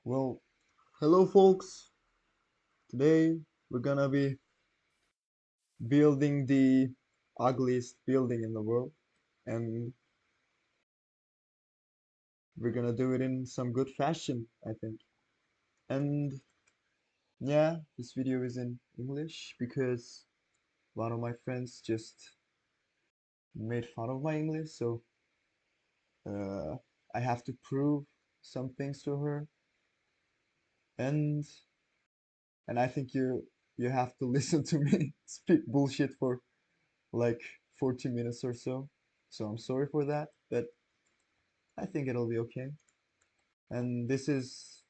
Well, hello folks. Today we're gonna be building the ugliest building in the world, and we're gonna do it in some good fashion, I think. And yeah, this video is in English because one of my friends just made fun of my English, so uh, I have to prove some things to her, and I think you have to listen to me speak bullshit for like 40 minutes or so. So I'm sorry for that, but I think it'll be okay. And this is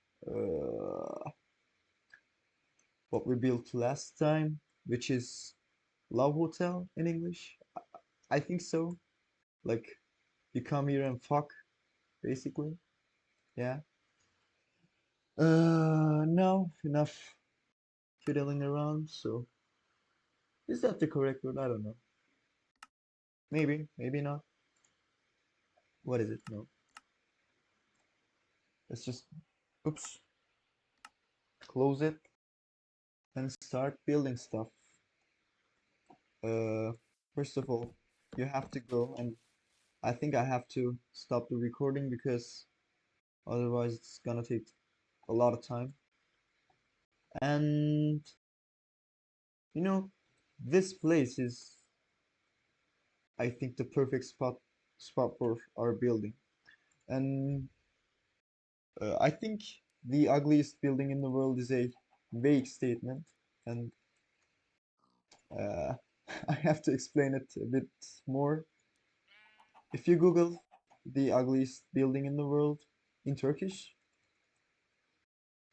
what we built last time, which is Love Hotel in English. I think so. Like you come here and fuck, basically. Yeah. No, enough fiddling around. So is that the correct word? I don't know. Maybe, maybe not. What is it? No. Let's just, oops, close it and start building stuff. Uh, First of all, you have to go, and I think I have to stop the recording because otherwise it's gonna take a lot of time. And you know, this place is, I think, the perfect spot for our building. And I think the ugliest building in the world is a vague statement, and uh, I have to explain it a bit more. If you Google the ugliest building in the world in Turkish,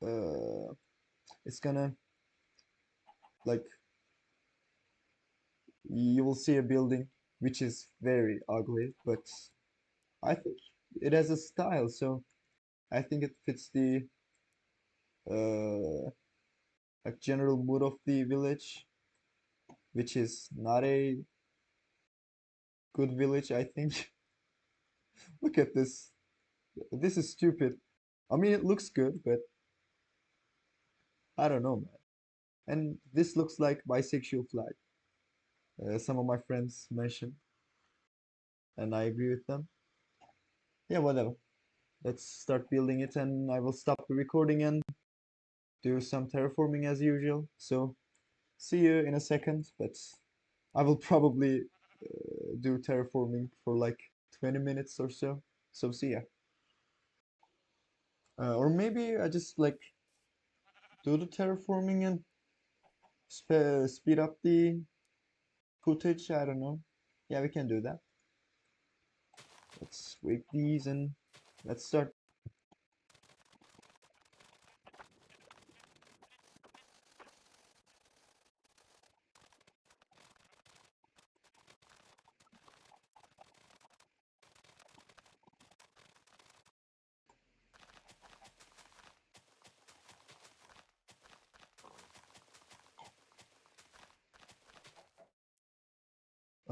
uh, it's gonna like you will see a building which is very ugly, but I think it has a style, so I think it fits the uh, like general mood of the village, which is not a good village, I think. Look at this. This is stupid. I mean, it looks good, but I don't know, man. And this looks like bisexual flag. Some of my friends mentioned, and I agree with them. Yeah, whatever. Let's start building it, and I will stop the recording and do some terraforming as usual. So see you in a second, but I will probably do terraforming for like 20 minutes or so. So see ya. Or maybe I just like do the terraforming and speed up the footage. I don't know. Yeah, we can do that. Let's wake these and let's start.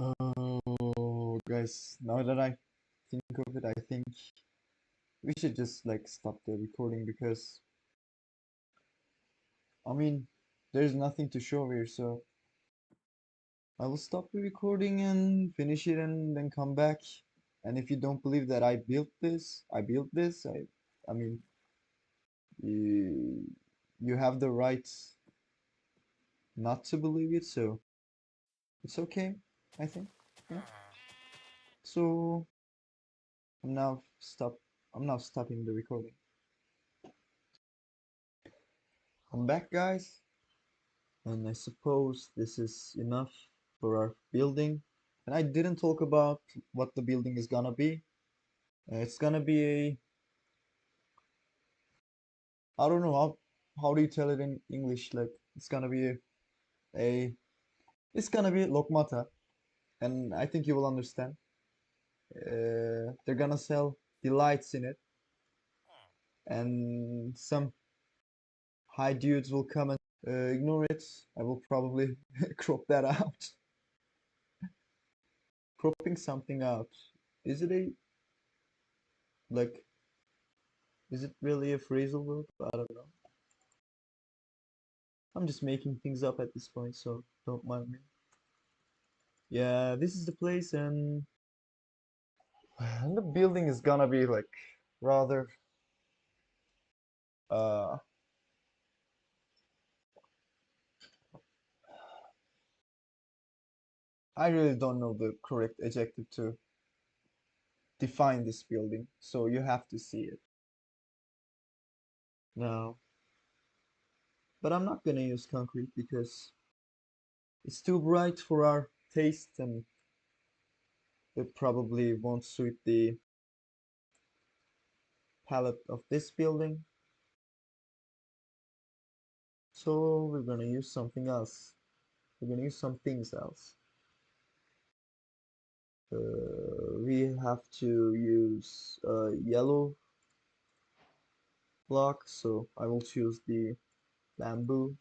Oh, guys, now that I think of it, I think we should just like stop the recording because I mean, there's nothing to show here, so I will stop the recording and finish it and then come back. And if you don't believe that I built this, I mean, you, you have the right not to believe it, so it's okay, I think. Yeah. So I'm now stop. I'm now stopping the recording. I'm back, guys, and I suppose this is enough for our building. And I didn't talk about what the building is gonna be. It's gonna be a, I don't know how do you tell it in English? Like it's gonna be a it's gonna be lokmata, and I think you will understand. They're gonna sell delights in it, and some high dudes will come and ignore it. I will probably crop that out. Cropping something out. Is it a like Is it really a phrasal verb? I don't know. I'm just making things up at this point, so don't mind me. Yeah, this is the place, and the building is gonna be like rather uh I really don't know the correct adjective to define this building, so you have to see it. No, but I'm not gonna use concrete because it's too bright for our taste and it probably won't suit the palette of this building. So we're gonna use something else. We're gonna use some things else. We have to use yellow block, so I will choose the bamboo.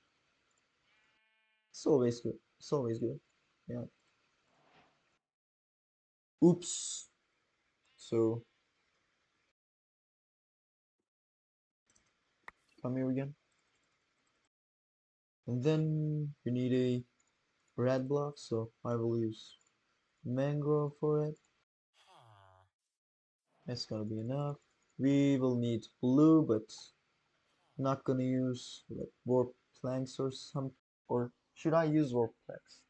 It's always good. It's always good. Yeah. Oops. So come here again. And then we need a red block, so I will use mangrove for it. That's gonna be enough. We will need blue, but not gonna use like warp planks or some. Or should I use warp planks?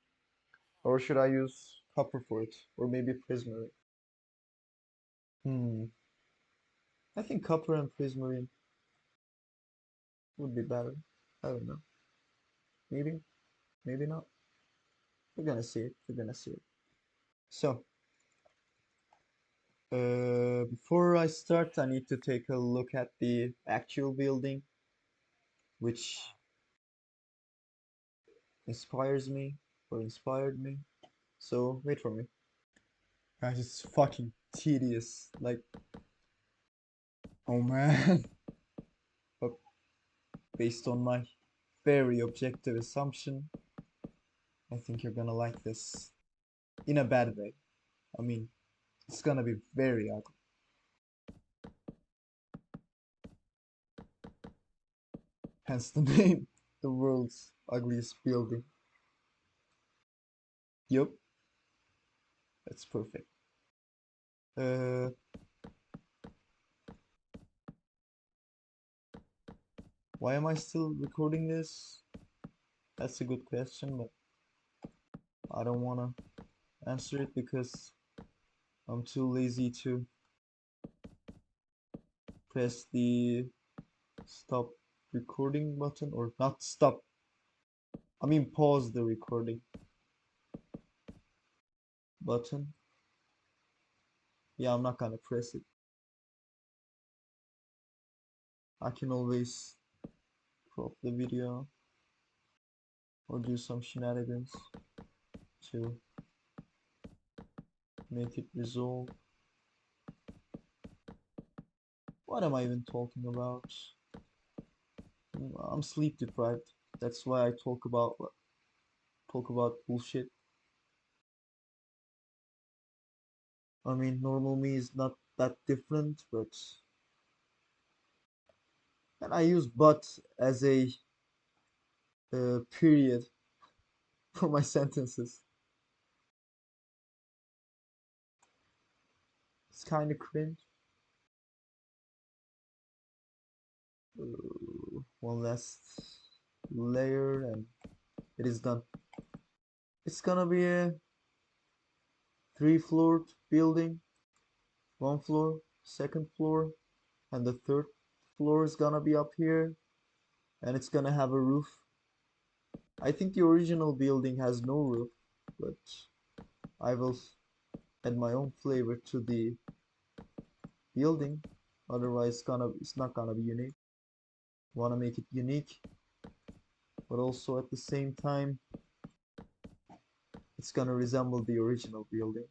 Or should I use copper for it? Or maybe prismarine? Hmm. I think copper and prismarine would be better. I don't know. Maybe, maybe not. We're gonna see it. We're gonna see it. So, before I start, I need to take a look at the actual building, which inspires me or inspired me. So, wait for me. Guys, it's fucking tedious. Like, oh man. But based on my very objective assumption, I think you're gonna like this in a bad way. I mean, it's gonna be very ugly. Hence the name, the world's ugliest building. Yup, that's perfect. Uh, why am I still recording this? That's a good question, but I don't wanna answer it because I'm too lazy to press the stop recording button or not stop. I mean pause the recording button. Yeah, I'm not gonna press it. I can always crop the video or do some shenanigans to make it resolve. What am I even talking about? I'm sleep deprived. That's why I talk about bullshit. I mean, normal me is not that different, but and I use but as a period for my sentences. It's kind of cringe. One last layer and it is done. It's gonna be a three-floored building. One floor, second floor, and the third floor is gonna be up here, and it's gonna have a roof. I think the original building has no roof, but I will add my own flavor to the building. Otherwise, it's not gonna be unique. Want to make it unique, but also at the same time, it's gonna resemble the original building.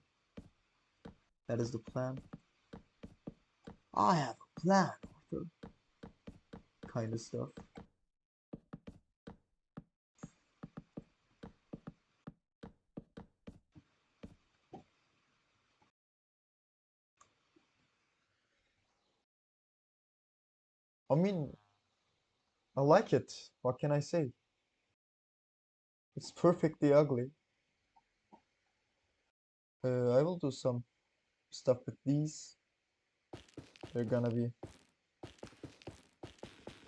That is the plan. I have a plan, Arthur. Kind of stuff. I mean, I like it. What can I say? It's perfectly ugly. I will do some stuff with these. They're gonna be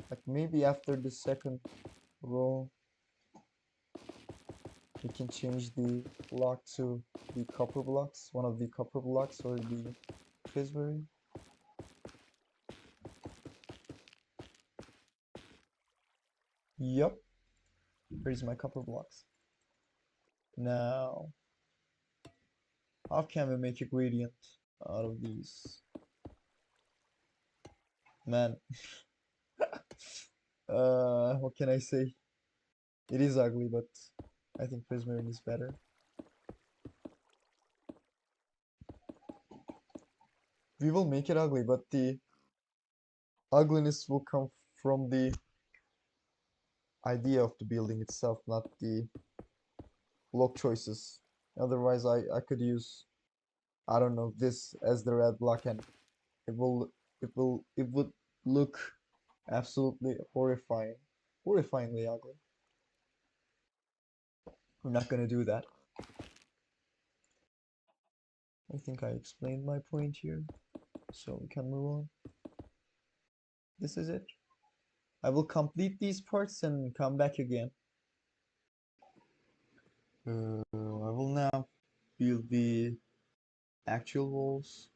like maybe after the second row, we can change the block to the copper blocks, one of the copper blocks or the prismarine. Yup, here's my copper blocks. Now, how can we make a gradient out of these? Man, what can I say? It is ugly, but I think prismarine is better. We will make it ugly, but the ugliness will come from the idea of the building itself, not the block choices. Otherwise, I could use, I don't know, this as the red block, and it will it would look absolutely horrifying, horrifyingly ugly. We're not gonna do that. I think I explained my point here, so we can move on. This is it. I will complete these parts and come back again. I will now build the actual walls.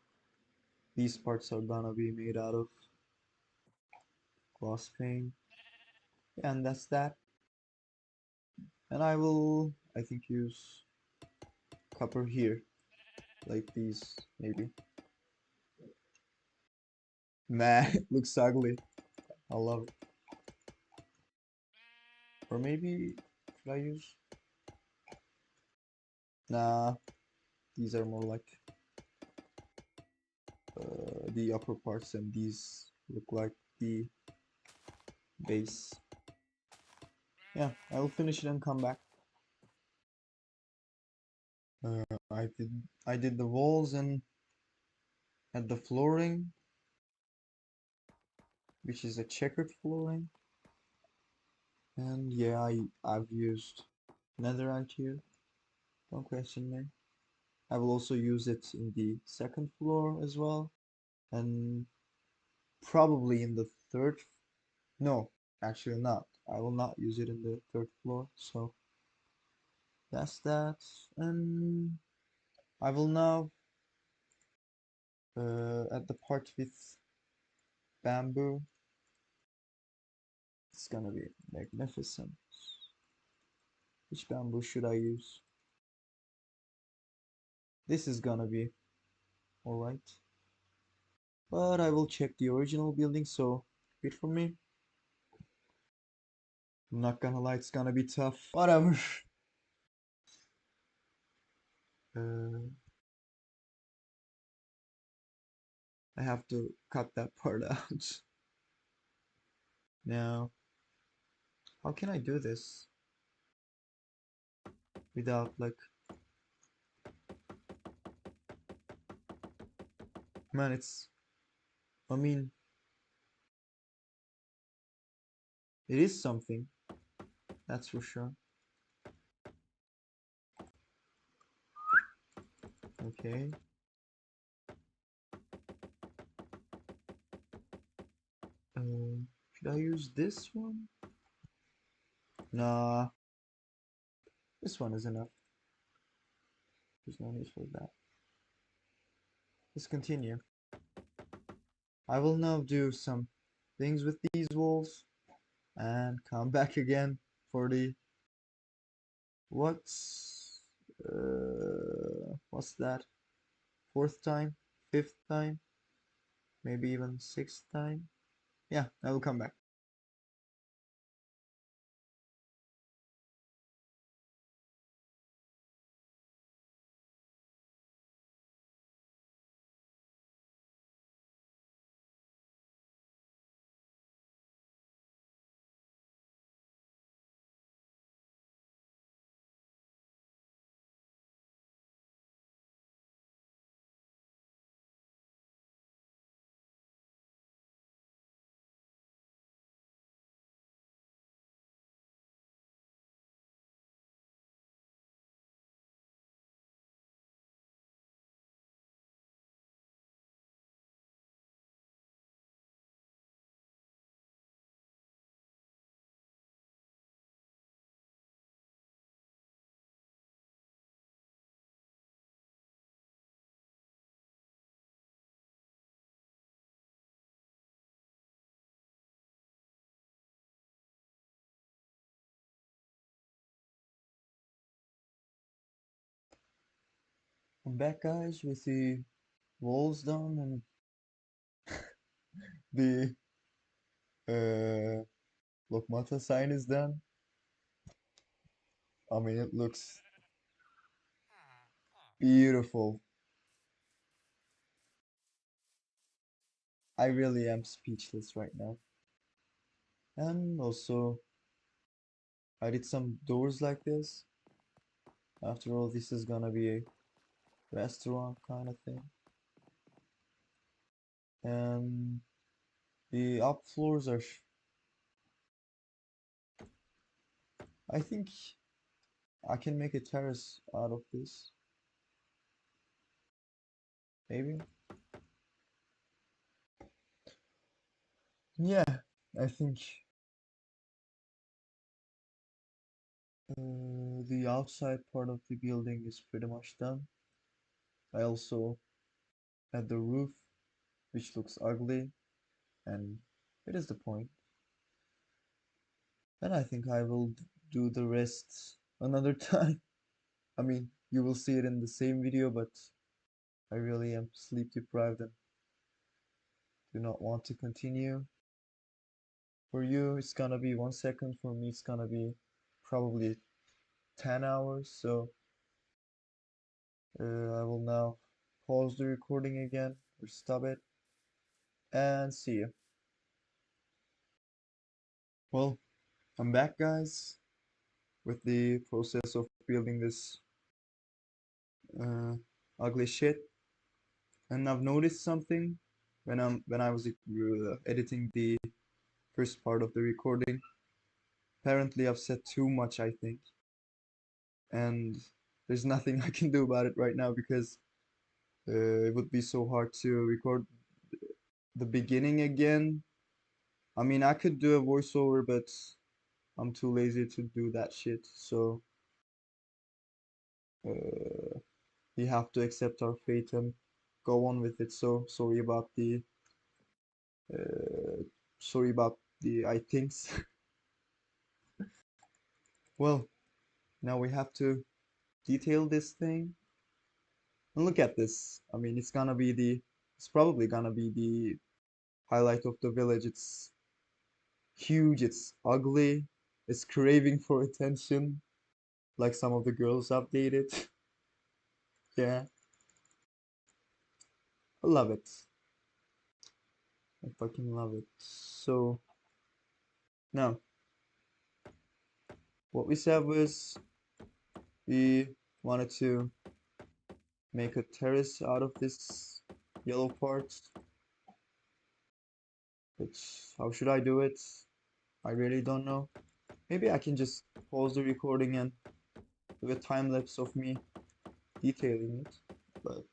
These parts are gonna be made out of glass pane. And that's that. And I will, I think, use copper here, like these, maybe. Man, it looks ugly. I love it. Or maybe, should I use? Nah, these are more like the upper parts, and these look like the base. Yeah, I will finish it and come back. I did the walls and the flooring, which is a checkered flooring. And yeah, I've used netherite here. Don't question me. I will also use it in the second floor as well, and probably in the third. No, actually not. I will not use it in the third floor. So that's that. And I will now at the part with bamboo. It's gonna be magnificent. Which bamboo should I use? This is gonna be alright. But I will check the original building, so wait for me. I'm not gonna lie, it's gonna be tough. Whatever. Uh, I have to cut that part out. Now, how can I do this without like, man, I mean, it is something, that's for sure. Okay. Should I use this one? Nah, this one is enough. There's no need for that. Let's continue. I will now do some things with these walls and come back again for the what's that? Fourth time, fifth time, maybe even sixth time. Yeah, I will come back. I'm back, guys, with the walls done and the Lokmata sign is done. I mean, it looks beautiful. I really am speechless right now. And also, I did some doors like this. After all, this is gonna be a restaurant kind of thing. And the up floors are, I think I can make a terrace out of this. Maybe. Yeah, I think the outside part of the building is pretty much done. I also had the roof, which looks ugly, and it is the point. And I think I will do the rest another time. I mean, you will see it in the same video, but I really am sleep deprived and do not want to continue. For you, it's gonna be 1 second. For me, it's gonna be probably 10 hours. So I will now pause the recording again or stop it and see you. Well, I'm back, guys, with the process of building this uh, ugly shit. And I've noticed something when I was editing the first part of the recording. Apparently, I've said too much, I think, and there's nothing I can do about it right now because it would be so hard to record the beginning again. I mean, I could do a voiceover, but I'm too lazy to do that shit. So uh, we have to accept our fate and go on with it. So uh, sorry about the I thinks. Well, now we have to detail this thing. And look at this. I mean, it's probably gonna be the highlight of the village. It's huge, it's ugly, it's craving for attention, like some of the girls updated. Yeah, I love it. I fucking love it. So now, what we said was we wanted to make a terrace out of this yellow part. Which, how should I do it? I really don't know. Maybe I can just pause the recording and do a time lapse of me detailing it. But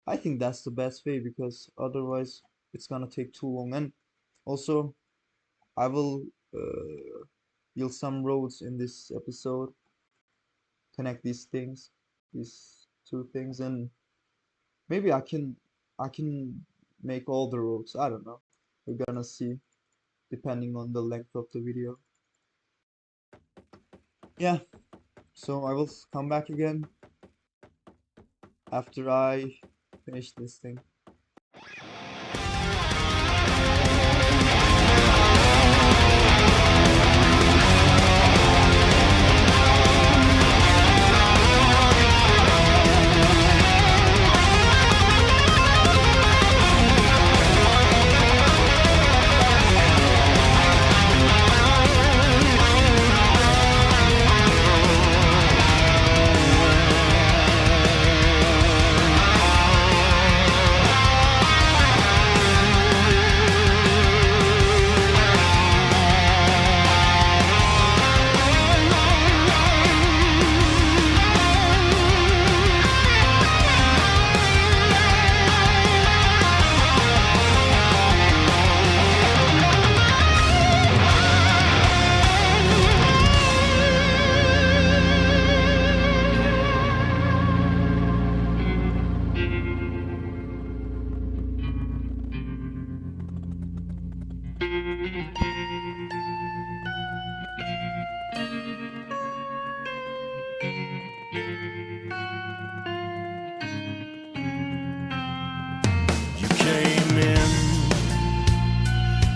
I think that's the best way because otherwise it's gonna take too long. And also, I will build some roads in this episode, connect these two things, and maybe I can make all the roads. I don't know. We're gonna see depending on the length of the video. Yeah, so I will come back again after I finish this thing.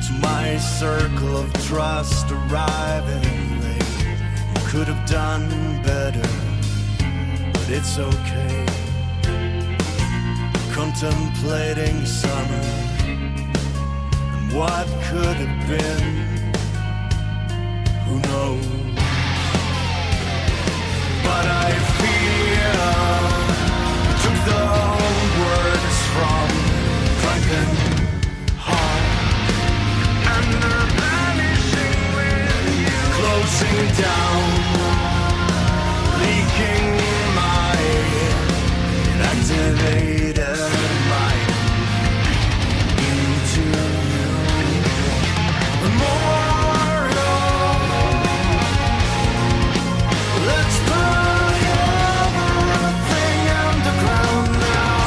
to my circle of trust arriving late. You could have done better, but it's okay. Contemplating summer and what could have been, who knows? But I feel you took the words from drunken heart, and they're vanishing with you, closing down, leaking my inactivated mind into you. Memorial, let's put everything underground now.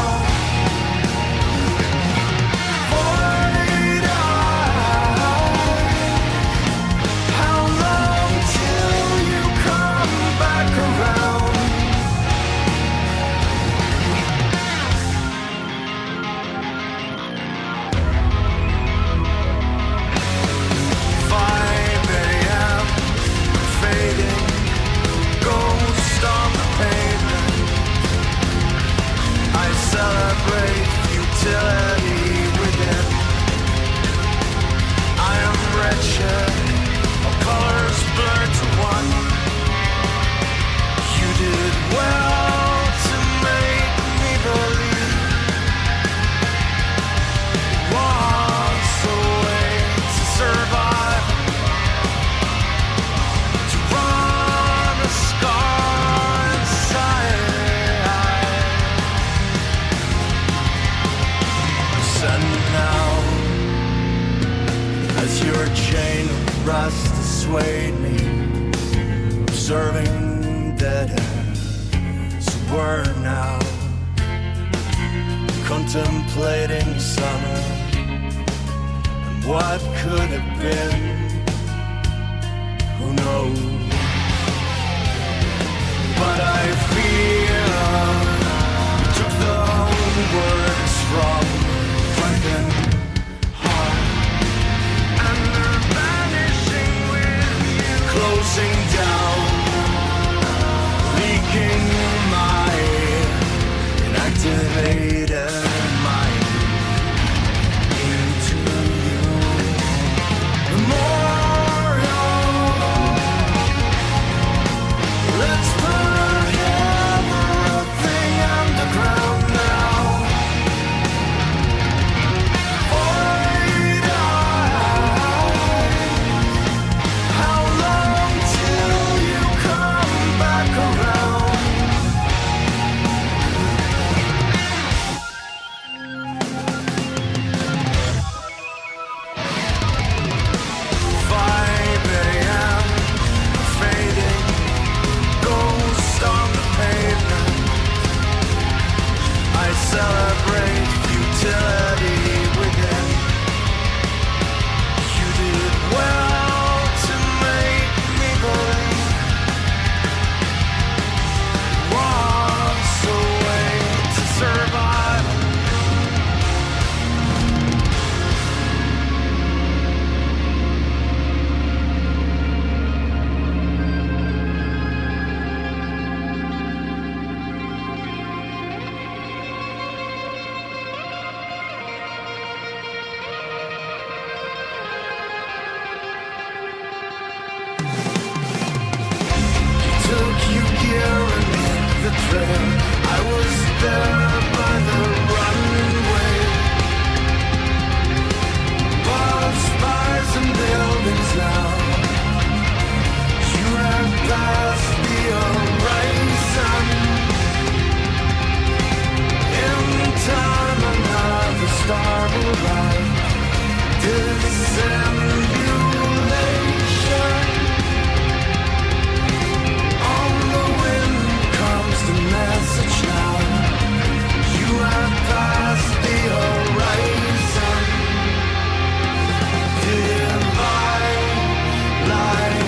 Void eye, how long till you come back around? 5 a.m. fading, ghost on the pavement. I celebrate futility within. I am wretched, all colors blurred to one. You did well to make me believe was a way to survive, to run a scar inside. And now, as your chain of rust dissuade me, observing dead air, so we're now contemplating summer and what could have been, who knows? But I feel you took the words from drunken heart, and they're vanishing with you, closing down, leaking my inactivated mind into you. Memorial, let's put everything underground now. Void eye, how long till you come back around? 5 a.m. fading, ghost on the pavement. I celebrate futility within. You did well to make me believe was a way to survive. Took you gear and hit the trail. I was there by the runway. Above spires and buildings now. You have passed the horizon. In time another star will rise. Dissimulation. On the wind comes the message now. You have passed the horizon. Divine light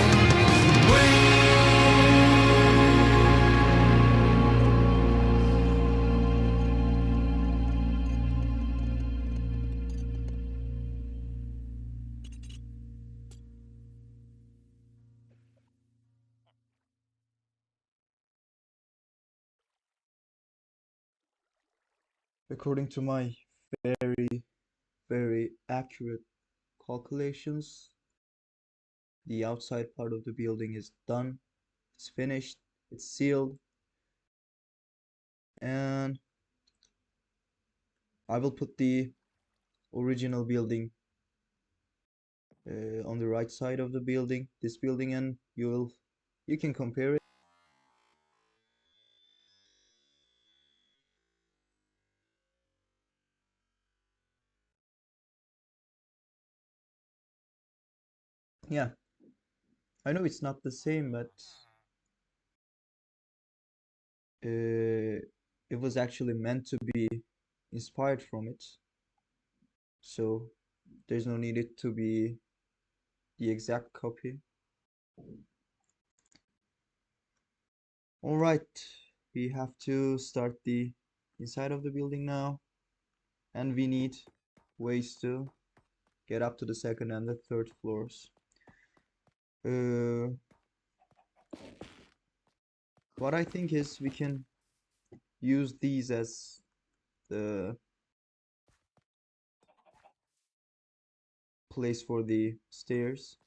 According to my very, very accurate calculations, the outside part of the building is done, it's finished, it's sealed, and I will put the original building on the right side of the building, this building, and you can compare it. Yeah, I know it's not the same, but uh, it was actually meant to be inspired from it. So there's no need it to be the exact copy. All right, we have to start the inside of the building now, and we need ways to get up to the second and the third floors. Uh, what I think is we can use these as the place for the stairs.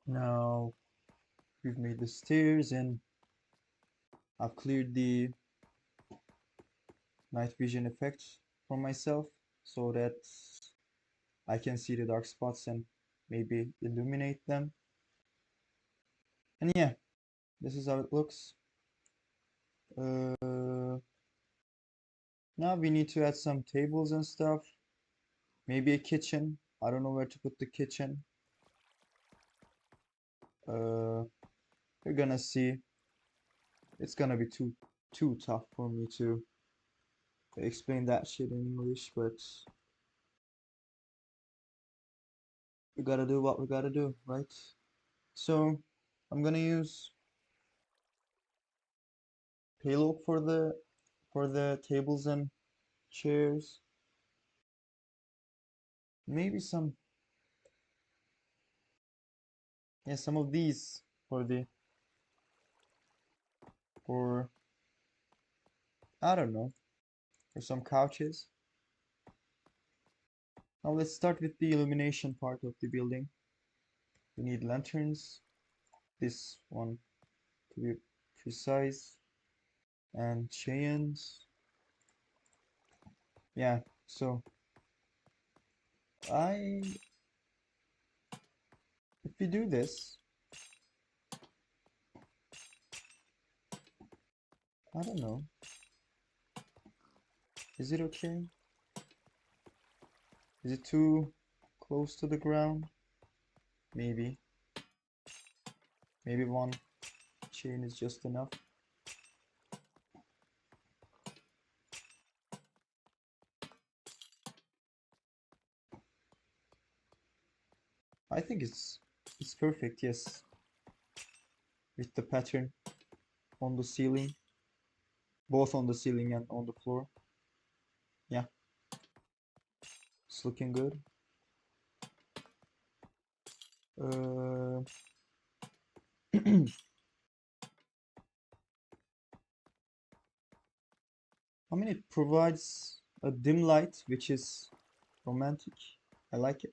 Now we've made the stairs and I've cleared the night vision effect from myself so that I can see the dark spots and maybe illuminate them. And yeah, this is how it looks. Uh, Now we need to add some tables and stuff. Maybe a kitchen. I don't know where to put the kitchen. Uh, we're gonna see. It's gonna be too tough for me to explain that shit in English, but we gotta do what we gotta do, right? So I'm gonna use payload for the tables and chairs. Maybe some, yeah, some of these for the for I don't know, for some couches. Now let's start with the illumination part of the building. We need lanterns, this one to be precise, and chains. Yeah, so I if we do this, I don't know. Is it okay? Is it too close to the ground? Maybe. Maybe one chain is just enough. I think it's perfect, yes. With the pattern on the ceiling, both on the ceiling and on the floor. Yeah, it's looking good. Uh, I mean, it provides a dim light, which is romantic. I like it.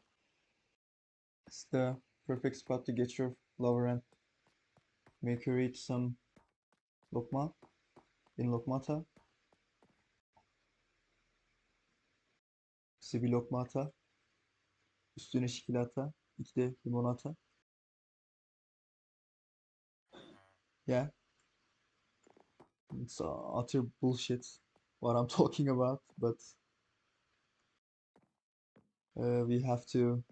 It's the perfect spot to get your lover and make her eat some lokma in lokmata. Size bir lokma ata. Üstüne şikilata. İki de limonata. Yeah, it's utter bullshit what I'm talking about, but we have to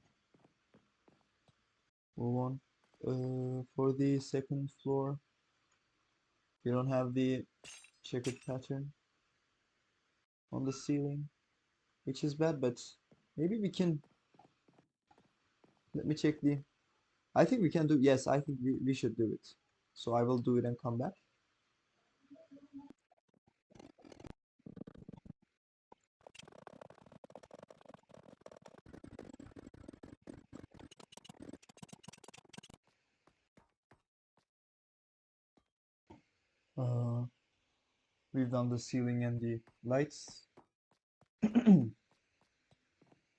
move on. For the second floor, we don't have the checkered pattern on the ceiling, which is bad, but maybe we can. Let me check the. I think we can do. Yes, I think we should do it. So I will do it and come back. We've done the ceiling and the lights.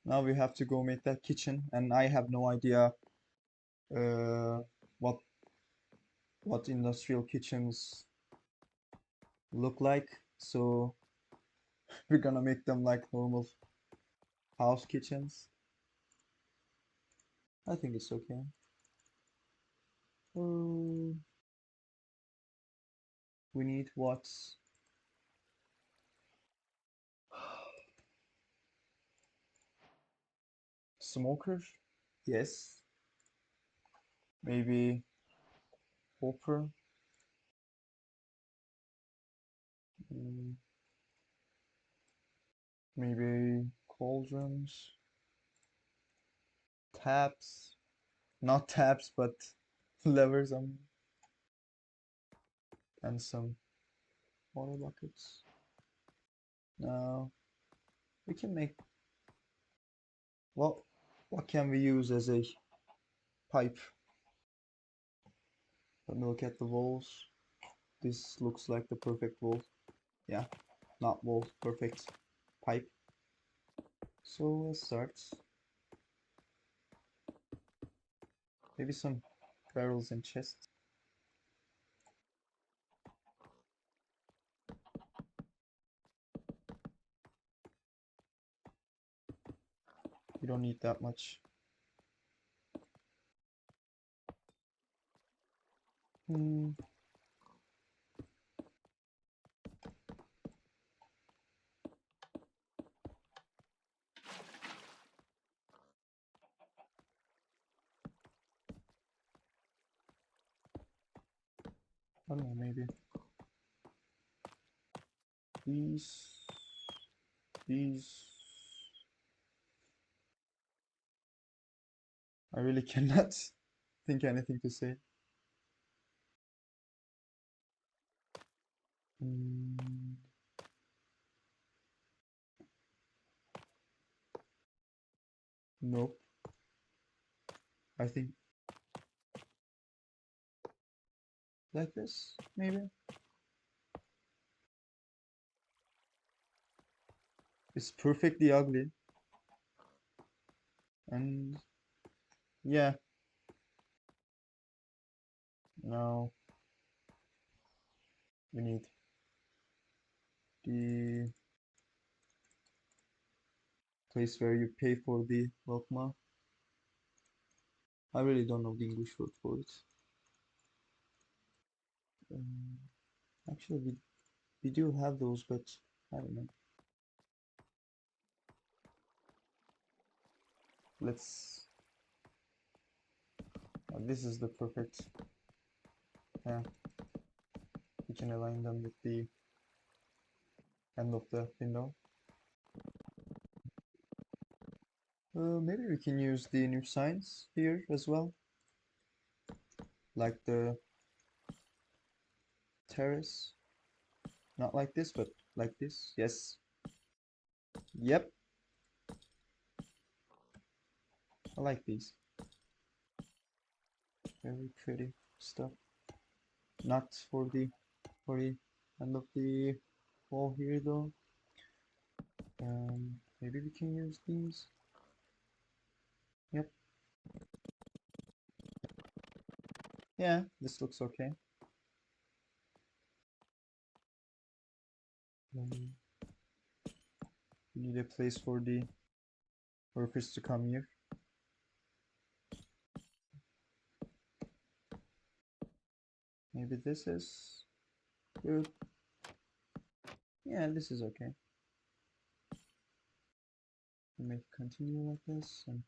Now we have to go make that kitchen, and I have no idea uh, what industrial kitchens look like. So we're gonna make them like normal house kitchens. I think it's okay. Uh, we need what? Smoker? Yes. Maybe hopper. Mm, maybe cauldrons. Taps. Not taps, but levers. And some water buckets. Now we can make. Well, what can we use as a pipe? Let me look at the walls. This looks like the perfect wall. Yeah, not wall, perfect pipe. So let's start. Maybe some barrels and chests. You don't need that much. Hmm. I don't know, maybe these, these. I really cannot think anything to say. Hmm. Nope. I think like this, maybe. It's perfectly ugly. And yeah, now we need the place where you pay for the lokma. I really don't know the English word for it. Um, actually, we do have those, but I don't know. Let's. This is the perfect. Yeah, we can align them with the end of the window. Maybe we can use the new signs here as well, like the terrace. Not like this, but like this. Yes. Yep. I like these. Very pretty stuff. Not for the end of the wall here though. Maybe we can use these. Yep. Yeah, this looks okay. Um, we need a place for the workers to come here. Maybe this is good. Yeah, this is okay. We may continue like this and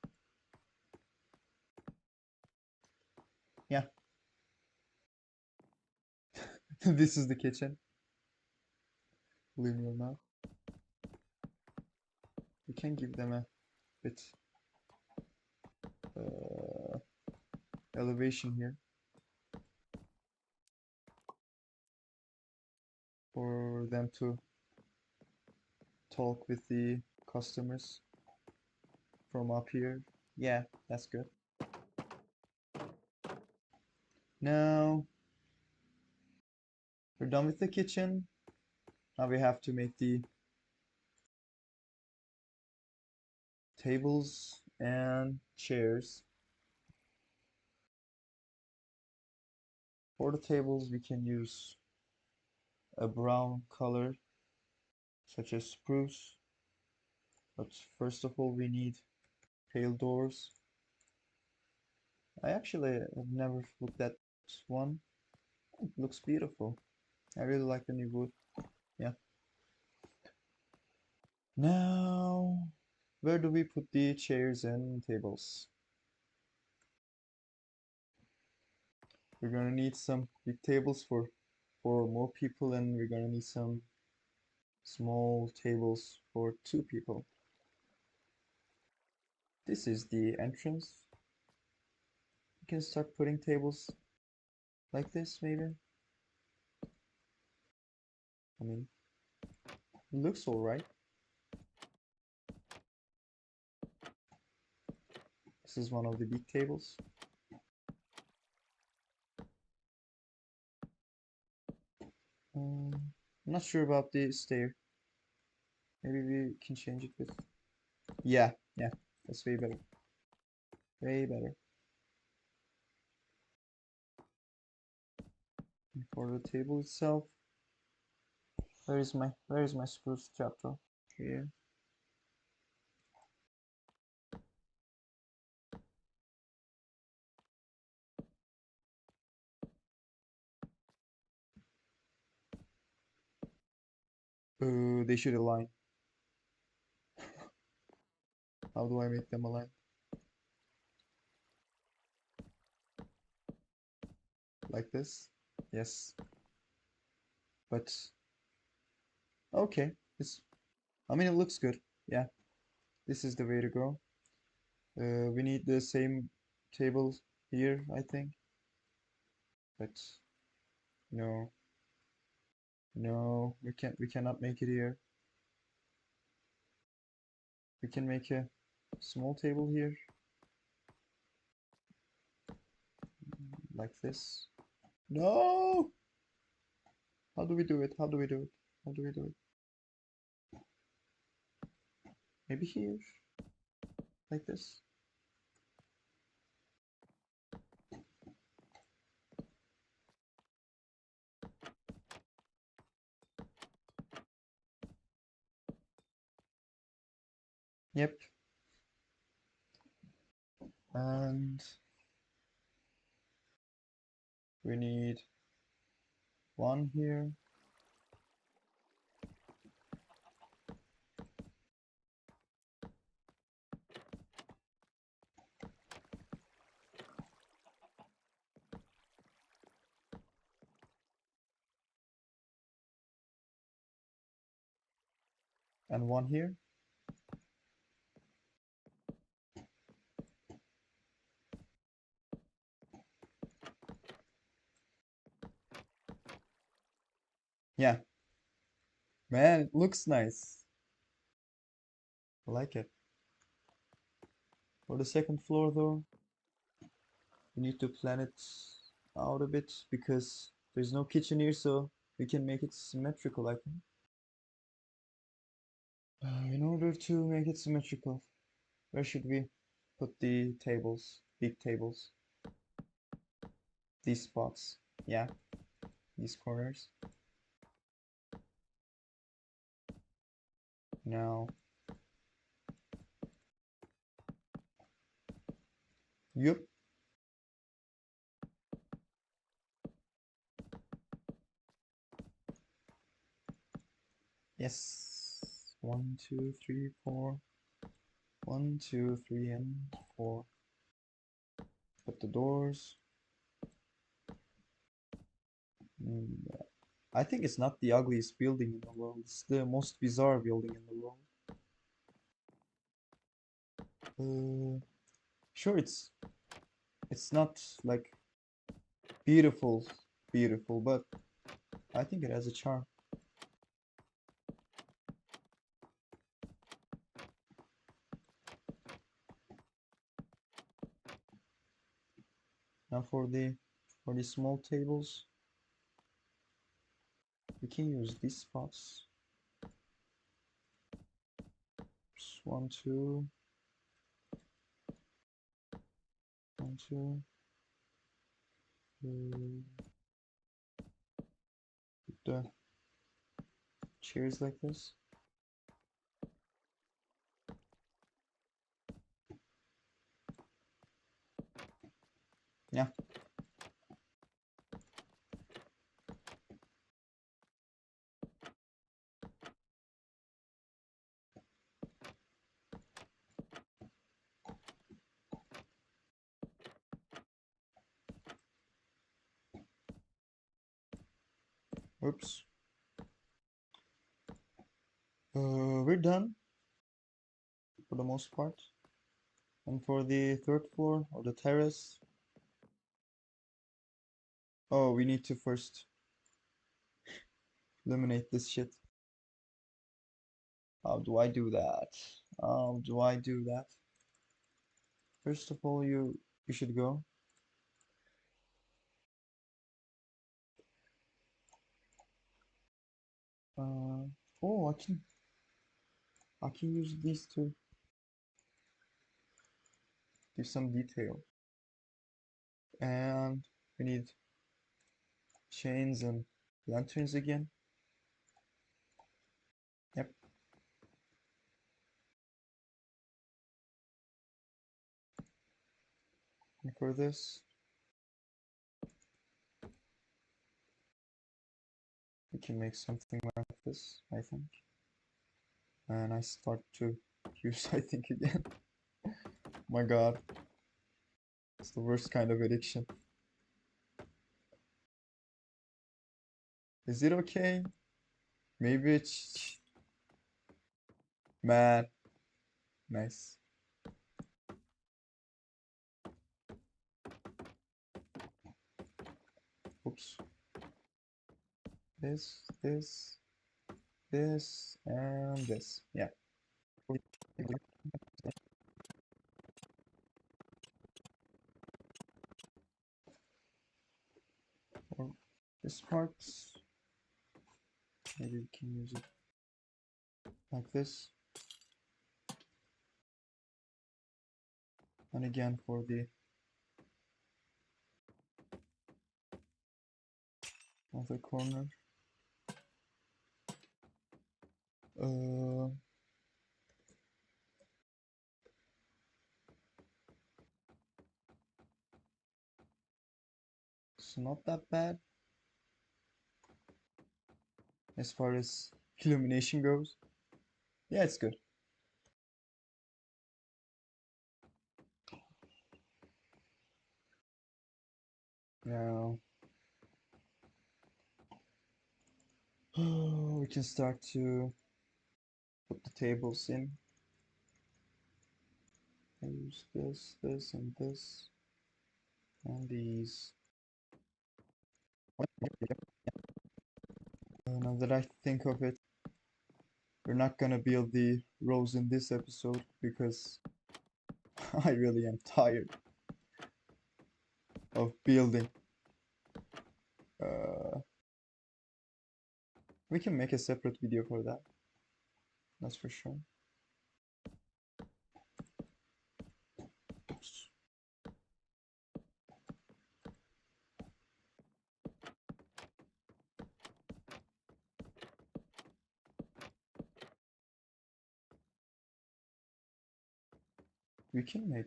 yeah. This is the kitchen. Believe me or not. We can give them a bit uh, elevation here for them to talk with the customers from up here. Yeah, that's good. Now we're done with the kitchen. Now we have to make the tables and chairs. For the tables, we can use a brown color, such as spruce. But first of all, we need pale doors. I actually have never looked at one. It looks beautiful. I really like the new wood. Yeah. Now, where do we put the chairs and tables? We're gonna need some big tables for more people, and we're gonna need some small tables for 2 people. This is the entrance. You can start putting tables like this, maybe. I mean, it looks alright. This is one of the big tables. I'm not sure about the stair. Maybe we can change it with. Yeah, yeah, that's way better. Way better. And for the table itself, where is my spruce chapter? Here. They should align. How do I make them align? Like this? Yes. But okay. I mean, it looks good. Yeah, this is the way to go. We need the same table here, I think. But no, no, we cannot make it here. We can make a small table here, like this. No! How do we do it? How do we do it? How do we do it? Maybe here, like this. Yep. And we need one here. And one here. Yeah. Man, it looks nice. I like it. For the second floor though, we need to plan it out a bit because there's no kitchen here, so we can make it symmetrical, I think. In order to make it symmetrical, where should we put the tables? Big tables. These spots. Yeah, these corners. Now, yep. Yes. 1, 2, 3, 4. 1, 2, 3, and 4. Put the doors. I think it's not the ugliest building in the world. It's the most bizarre building in the world. Sure, it's not like beautiful, beautiful, but I think it has a charm. Now for the small tables, we can use these spots. One, two, one, two. Put the chairs like this. Yeah. Oops. We're done for the most part. And for the third floor or the terrace, oh, we need to first eliminate this shit. How do I do that? How do I do that? First of all, you should go. Oh, I can use these to give some detail. And we need chains and lanterns again. Yep. And for this, we can make something like this, I think. And I start to use I think again. My God, it's the worst kind of addiction. Is it okay? Maybe it's man. Nice. Oops. This, and this. Yeah. Or this part, maybe we can use it like this. And again for the other corner. Uh, it's not that bad as far as illumination goes. Yeah, it's good. Now we can start to put the tables in. Use this, and this, and these. Now that I think of it, we're not gonna build the rows in this episode because I really am tired of building. Uh, we can make a separate video for that. That's for sure. Oops. We can make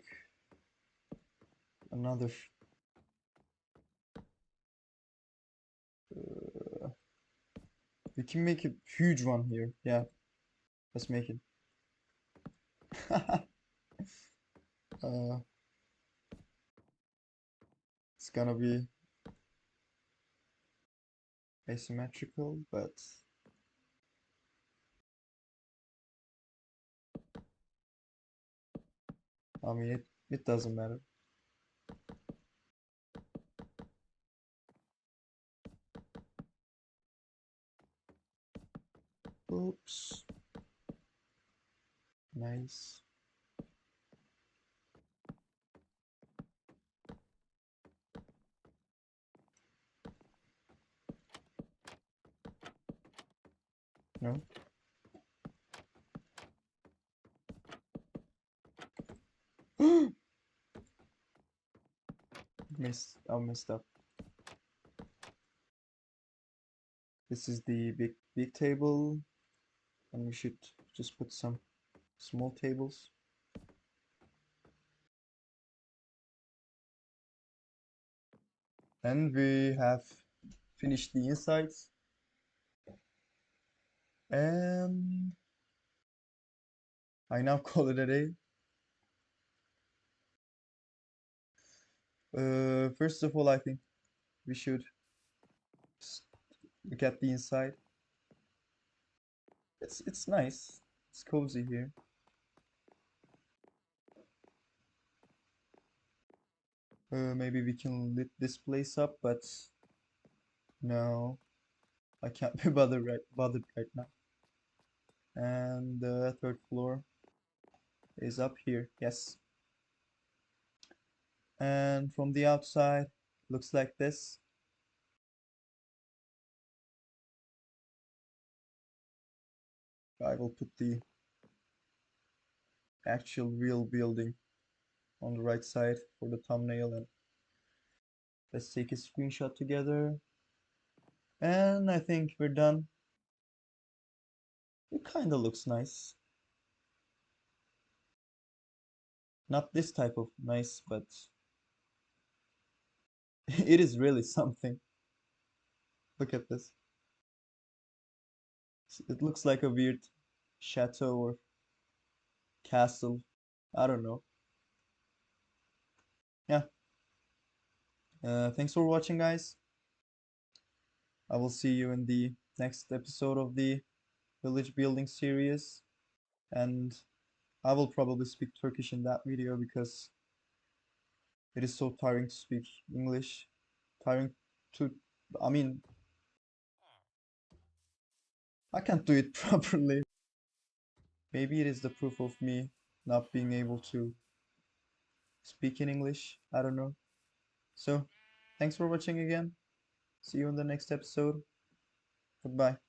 another. Uh, we can make a huge one here. Yeah, let's make it. uh, it's gonna be asymmetrical, but I mean it doesn't matter. Oops. Nice. No. I messed up. This is the big table, and we should just put some small tables. And we have finished the insides, and I now call it a day. First of all, I think we should look at the inside. It's nice. It's cozy here. Maybe we can lit this place up, but no, I can't be bothered right now. And the third floor is up here. Yes. And from the outside, looks like this. I will put the actual real building on the right side for the thumbnail, and let's take a screenshot together. And I think we're done. It kind of looks nice. Not this type of nice, but it is really something. Look at this. It looks like a weird chateau or castle. I don't know. Yeah. Thanks for watching, guys. I will see you in the next episode of the village building series. And I will probably speak Turkish in that video because it is so tiring to speak English. Tiring to, I mean, I can't do it properly. Maybe it is the proof of me not being able to speak in English. I don't know. So, thanks for watching again. See you in the next episode. Goodbye.